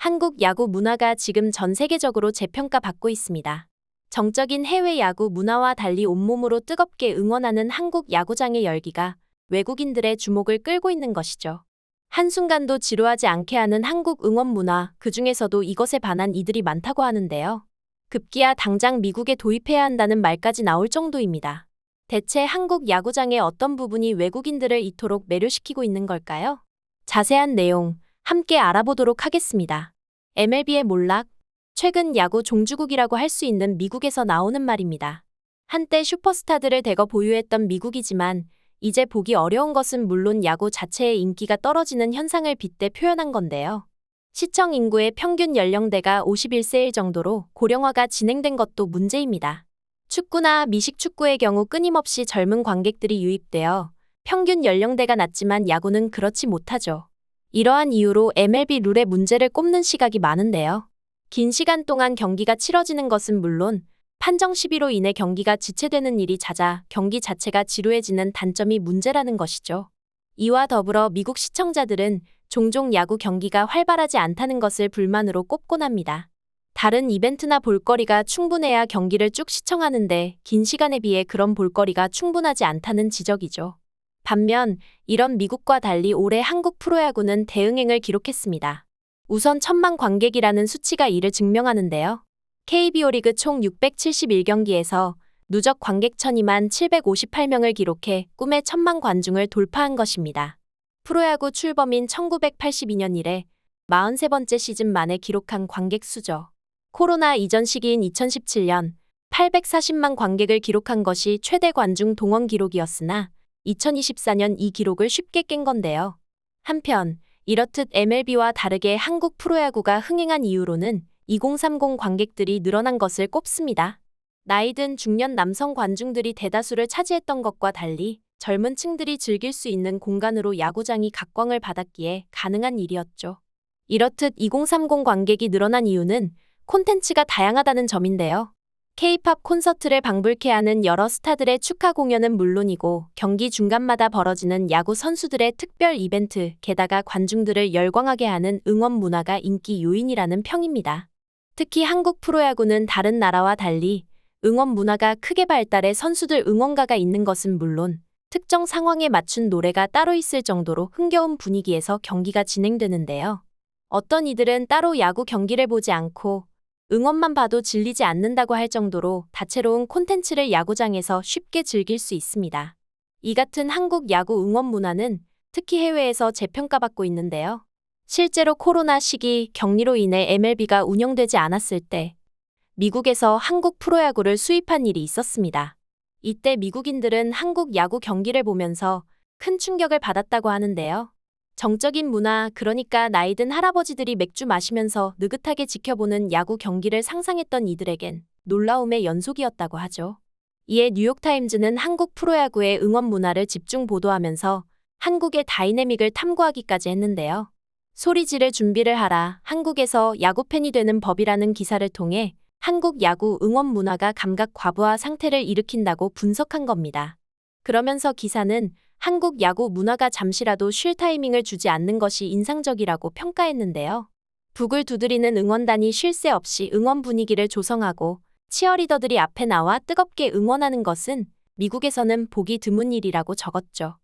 한국 야구 문화가 지금 전 세계적으로 재평가받고 있습니다. 정적인 해외 야구 문화와 달리 온몸으로 뜨겁게 응원하는 한국 야구장의 열기가 외국인들의 주목을 끌고 있는 것이죠. 한순간도 지루하지 않게 하는 한국 응원 문화, 그중에서도 이것에 반한 이들이 많다고 하는데요. 급기야 당장 미국에 도입해야 한다는 말까지 나올 정도입니다. 대체 한국 야구장의 어떤 부분이 외국인들을 이토록 매료시키고 있는 걸까요? 자세한 내용 함께 알아보도록 하겠습니다. MLB의 몰락, 최근 야구 종주국이라고 할 수 있는 미국에서 나오는 말입니다. 한때 슈퍼스타들을 대거 보유했던 미국이지만 이제 보기 어려운 것은 물론 야구 자체의 인기가 떨어지는 현상을 빗대 표현한 건데요. 시청 인구의 평균 연령대가 51세일 정도로 고령화가 진행된 것도 문제입니다. 축구나 미식축구의 경우 끊임없이 젊은 관객들이 유입되어 평균 연령대가 낮지만 야구는 그렇지 못하죠. 이러한 이유로 MLB 룰의 문제를 꼽는 시각이 많은데요. 긴 시간 동안 경기가 치러지는 것은 물론 판정 시비로 인해 경기가 지체되는 일이 잦아 경기 자체가 지루해지는 단점이 문제라는 것이죠. 이와 더불어 미국 시청자들은 종종 야구 경기가 활발하지 않다는 것을 불만으로 꼽곤 합니다. 다른 이벤트나 볼거리가 충분해야 경기를 쭉 시청하는데 긴 시간에 비해 그런 볼거리가 충분하지 않다는 지적이죠. 반면 이런 미국과 달리 올해 한국 프로야구는 대응행을 기록했습니다. 우선 1000만 관객이라는 수치가 이를 증명하는데요. KBO 리그 총 671경기에서 누적 관객 12만 758명을 기록해 꿈의 1000만 관중을 돌파한 것입니다. 프로야구 출범인 1982년 이래 43번째 시즌 만에 기록한 관객 수죠. 코로나 이전 시기인 2017년 840만 관객을 기록한 것이 최대 관중 동원 기록이었으나 2024년 이 기록을 쉽게 깬 건데요. 한편 이렇듯 MLB와 다르게 한국 프로야구가 흥행한 이유로는 2030 관객들이 늘어난 것을 꼽습니다. 나이든 중년 남성 관중들이 대다수를 차지했던 것과 달리 젊은 층들이 즐길 수 있는 공간으로 야구장이 각광을 받았기에 가능한 일이었죠. 이렇듯 2030 관객이 늘어난 이유는 콘텐츠가 다양하다는 점인데요. K-팝 콘서트를 방불케 하는 여러 스타들의 축하 공연은 물론이고 경기 중간마다 벌어지는 야구 선수들의 특별 이벤트, 게다가 관중들을 열광하게 하는 응원 문화가 인기 요인이라는 평입니다. 특히 한국 프로야구는 다른 나라와 달리 응원 문화가 크게 발달해 선수들 응원가가 있는 것은 물론 특정 상황에 맞춘 노래가 따로 있을 정도로 흥겨운 분위기에서 경기가 진행되는데요. 어떤 이들은 따로 야구 경기를 보지 않고 응원만 봐도 질리지 않는다고 할 정도로 다채로운 콘텐츠를 야구장에서 쉽게 즐길 수 있습니다. 이 같은 한국 야구 응원 문화는 특히 해외에서 재평가받고 있는데요. 실제로 코로나 시기 격리로 인해 MLB가 운영되지 않았을 때 미국에서 한국 프로야구를 수입한 일이 있었습니다. 이때 미국인들은 한국 야구 경기를 보면서 큰 충격을 받았다고 하는데요. 정적인 문화, 그러니까 나이든 할아버지들이 맥주 마시면서 느긋하게 지켜보는 야구 경기를 상상했던 이들에겐 놀라움의 연속이었다고 하죠. 이에 뉴욕타임즈는 한국 프로야구의 응원 문화를 집중 보도하면서 한국의 다이내믹을 탐구하기까지 했는데요. 소리 지를 준비를 하라, 한국에서 야구팬이 되는 법이라는 기사를 통해 한국 야구 응원 문화가 감각 과부하 상태를 일으킨다고 분석한 겁니다. 그러면서 기사는 한국 야구 문화가 잠시라도 쉴 타이밍을 주지 않는 것이 인상적이라고 평가했는데요. 북을 두드리는 응원단이 쉴 새 없이 응원 분위기를 조성하고 치어리더들이 앞에 나와 뜨겁게 응원하는 것은 미국에서는 보기 드문 일이라고 적었죠.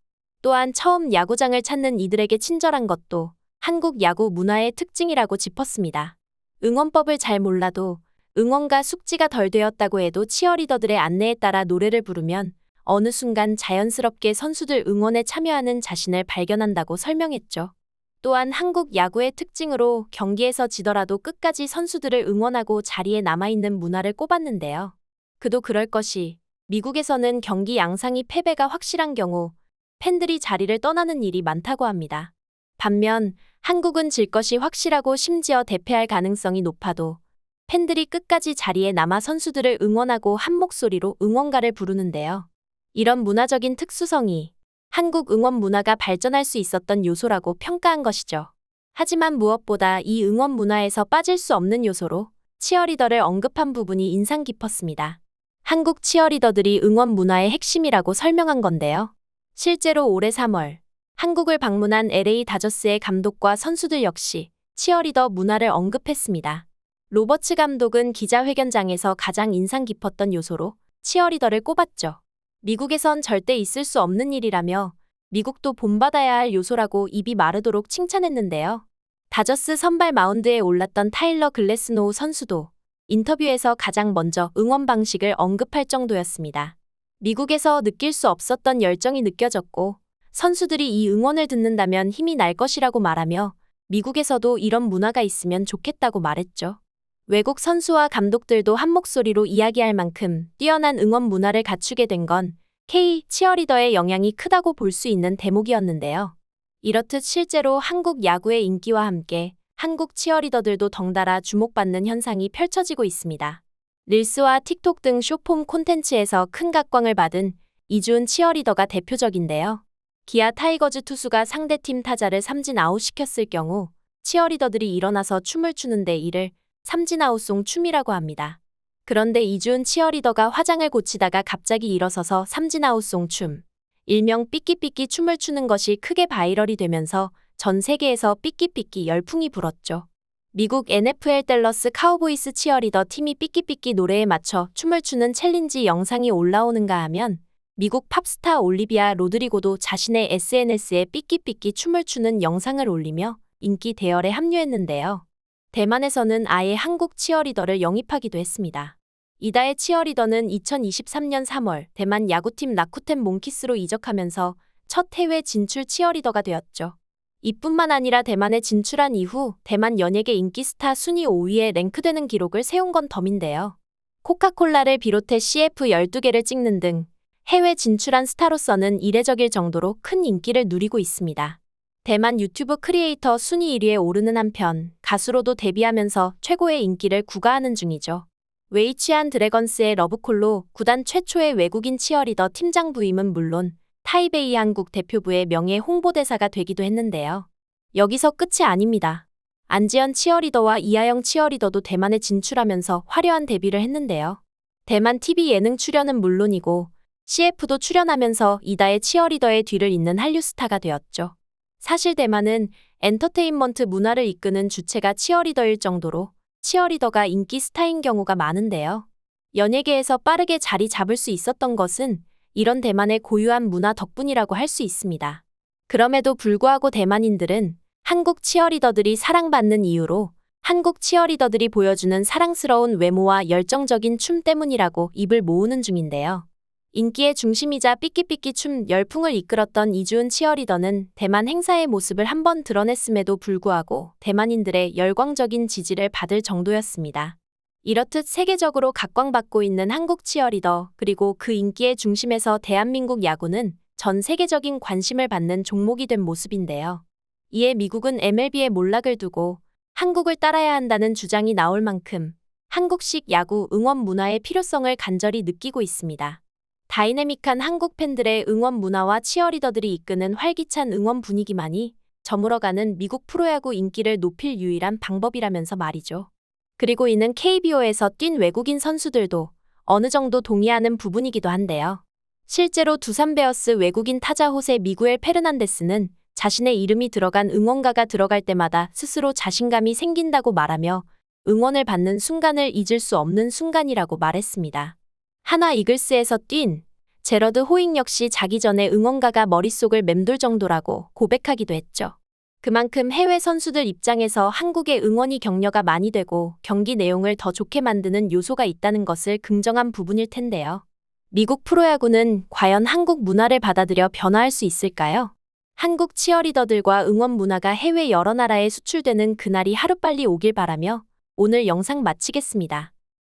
또한 처음 야구장을 찾는 이들에게 친절한 것도 한국 야구 문화의 특징이라고 짚었습니다. 응원법을 잘 몰라도 응원가 숙지가 덜 되었다고 해도 치어리더들의 안내에 따라 노래를 부르면 어느 순간 자연스럽게 선수들 응원에 참여하는 자신을 발견한다고 설명했죠. 또한 한국 야구의 특징으로 경기에서 지더라도 끝까지 선수들을 응원하고 자리에 남아있는 문화를 꼽았는데요. 그도 그럴 것이 미국에서는 경기 양상이 패배가 확실한 경우 팬들이 자리를 떠나는 일이 많다고 합니다. 반면 한국은 질 것이 확실하고 심지어 대패할 가능성이 높아도 팬들이 끝까지 자리에 남아 선수들을 응원하고 한 목소리로 응원가를 부르는데요. 이런 문화적인 특수성이 한국 응원 문화가 발전할 수 있었던 요소라고 평가한 것이죠. 하지만 무엇보다 이 응원 문화에서 빠질 수 없는 요소로 치어리더를 언급한 부분이 인상 깊었습니다. 한국 치어리더들이 응원 문화의 핵심이라고 설명한 건데요. 실제로 올해 3월 한국을 방문한 LA 다저스의 감독과 선수들 역시 치어리더 문화를 언급했습니다. 로버츠 감독은 기자회견장에서 가장 인상 깊었던 요소로 치어리더를 꼽았죠. 미국에선 절대 있을 수 없는 일이라며 미국도 본받아야 할 요소라고 입이 마르도록 칭찬했는데요. 다저스 선발 마운드에 올랐던 타일러 글래스노우 선수도 인터뷰에서 가장 먼저 응원 방식을 언급할 정도였습니다. 미국에서 느낄 수 없었던 열정이 느껴졌고 선수들이 이 응원을 듣는다면 힘이 날 것이라고 말하며 미국에서도 이런 문화가 있으면 좋겠다고 말했죠. 외국 선수와 감독들도 한 목소리로 이야기할 만큼 뛰어난 응원 문화를 갖추게 된 건 K 치어리더의 영향이 크다고 볼 수 있는 대목이었는데요. 이렇듯 실제로 한국 야구의 인기와 함께 한국 치어리더들도 덩달아 주목받는 현상이 펼쳐지고 있습니다. 릴스와 틱톡 등 쇼폼 콘텐츠에서 큰 각광을 받은 이주은 치어리더가 대표적인데요. 기아 타이거즈 투수가 상대팀 타자를 삼진 아웃시켰을 경우 치어리더들이 일어나서 춤을 추는데 이를 삼진아웃송 춤이라고 합니다. 그런데 이주은 치어리더가 화장을 고치다가 갑자기 일어서서 삼진아웃송 춤, 일명 삐끼삐끼 춤을 추는 것이 크게 바이럴이 되면서 전 세계에서 삐끼삐끼 열풍이 불었죠. 미국 NFL 댈러스 카우보이스 치어리더 팀이 삐끼삐끼 노래에 맞춰 춤을 추는 챌린지 영상이 올라오는가 하면 미국 팝스타 올리비아 로드리고도 자신의 SNS에 삐끼삐끼 춤을 추는 영상을 올리며 인기 대열에 합류했는데요. 대만에서는 아예 한국 치어리더를 영입하기도 했습니다. 이다혜 치어리더는 2023년 3월 대만 야구팀 라쿠텐 몽키스로 이적하면서 첫 해외 진출 치어리더가 되었죠. 이뿐만 아니라 대만에 진출한 이후 대만 연예계 인기 스타 순위 5위에 랭크되는 기록을 세운 건 덤인데요. 코카콜라를 비롯해 CF 12개를 찍는 등 해외 진출한 스타로서는 이례적일 정도로 큰 인기를 누리고 있습니다. 대만 유튜브 크리에이터 순위 1위에 오르는 한편 가수로도 데뷔하면서 최고의 인기를 구가하는 중이죠. 웨이치안 드래건스의 러브콜로 구단 최초의 외국인 치어리더 팀장 부임은 물론 타이베이 한국 대표부의 명예 홍보대사가 되기도 했는데요. 여기서 끝이 아닙니다. 안지연 치어리더와 이하영 치어리더도 대만에 진출하면서 화려한 데뷔를 했는데요. 대만 TV 예능 출연은 물론이고 CF도 출연하면서 이다혜 치어리더의 뒤를 잇는 한류 스타가 되었죠. 사실 대만은 엔터테인먼트 문화를 이끄는 주체가 치어리더일 정도로 치어리더가 인기 스타인 경우가 많은데요. 연예계에서 빠르게 자리 잡을 수 있었던 것은 이런 대만의 고유한 문화 덕분이라고 할 수 있습니다. 그럼에도 불구하고 대만인들은 한국 치어리더들이 사랑받는 이유로 한국 치어리더들이 보여주는 사랑스러운 외모와 열정적인 춤 때문이라고 입을 모으는 중인데요. 인기의 중심이자 삐끼삐끼 춤 열풍을 이끌었던 이주은 치어리더는 대만 행사의 모습을 한번 드러냈음에도 불구하고 대만인들의 열광적인 지지를 받을 정도였습니다. 이렇듯 세계적으로 각광받고 있는 한국 치어리더 그리고 그 인기의 중심에서 대한민국 야구는 전 세계적인 관심을 받는 종목이 된 모습인데요. 이에 미국은 MLB에 몰락을 두고 한국을 따라야 한다는 주장이 나올 만큼 한국식 야구 응원 문화의 필요성을 간절히 느끼고 있습니다. 다이내믹한 한국 팬들의 응원 문화와 치어리더들이 이끄는 활기찬 응원 분위기만이 저물어가는 미국 프로야구 인기를 높일 유일한 방법이라면서 말이죠. 그리고 이는 KBO에서 뛴 외국인 선수들도 어느 정도 동의하는 부분이기도 한데요. 실제로 두산 베어스 외국인 타자 호세 미구엘 페르난데스는 자신의 이름이 들어간 응원가가 들어갈 때마다 스스로 자신감이 생긴다고 말하며 응원을 받는 순간을 잊을 수 없는 순간이라고 말했습니다. 하나 이글스에서 뛴 제러드 호잉 역시 자기 전에 응원가가 머릿속을 맴돌 정도라고 고백하기도 했죠. 그만큼 해외 선수들 입장에서 한국의 응원이 격려가 많이 되고 경기 내용을 더 좋게 만드는 요소가 있다는 것을 긍정한 부분일 텐데요. 미국 프로야구는 과연 한국 문화를 받아들여 변화할 수 있을까요? 한국 치어리더들과 응원 문화가 해외 여러 나라에 수출되는 그날이 하루빨리 오길 바라며 오늘 영상 마치겠습니다.